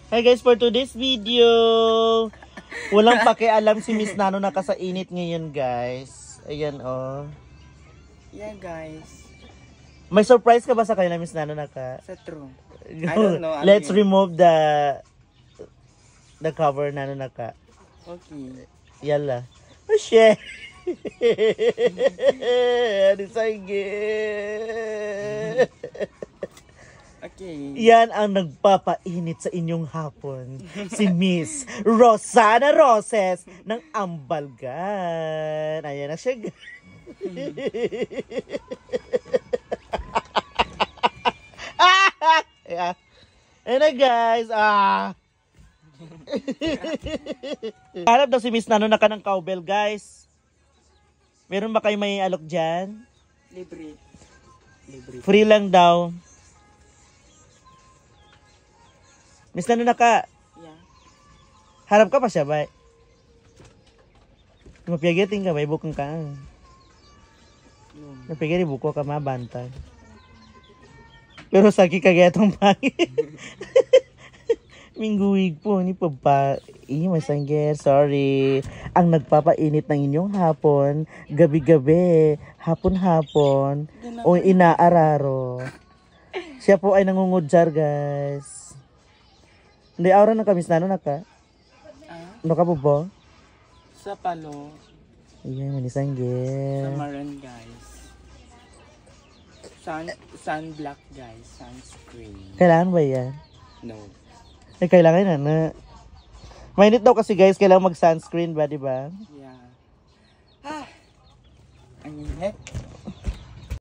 Hi guys, for today's video, walang pakialam si Miss Nano na sa init ngayon guys. Ayan oh. Yeah guys. May surprise ka ba sa kanya Miss Nano na ka? Sa true. I don't know. Let's remove the cover Nano na ka. Okay. Yala. Oh shit. Ano sige? Okay. Yan ang nagpapainit sa inyong hapon. Si Miss Rosana Roses ng Ambalgan. Ayan na siya. Ayan na guys. Hanap daw si Miss Nano na ka ng cowbell guys. Meron ba kayo may alok dyan? Libre. Free lang daw. Miss Nano na ka. Yeah. Harap ka pa siya ba? Mapiagitin ka ba? Ibukang ka. Mapiagit ibuko ka mabantay. Pero saki kagetong pangit. Mingguig po ni papa. Masangger, sorry. Ang nagpapainit ng inyong hapon, gabi-gabi, hapon-hapon, o inaararo. Siya po ay nangungudjar, guys. Hindi, aura na kami. Nano na ka? Ano ka po po? Sa palo. Ayan, manisangger. Sa maran, guys. Sunblock, guys. Sunscreen. Kailangan ba yan? No. Eh, kailangan na. Mainit daw kasi guys, kailangan mag-sunscreen ba, di ba? Yeah. Ang init.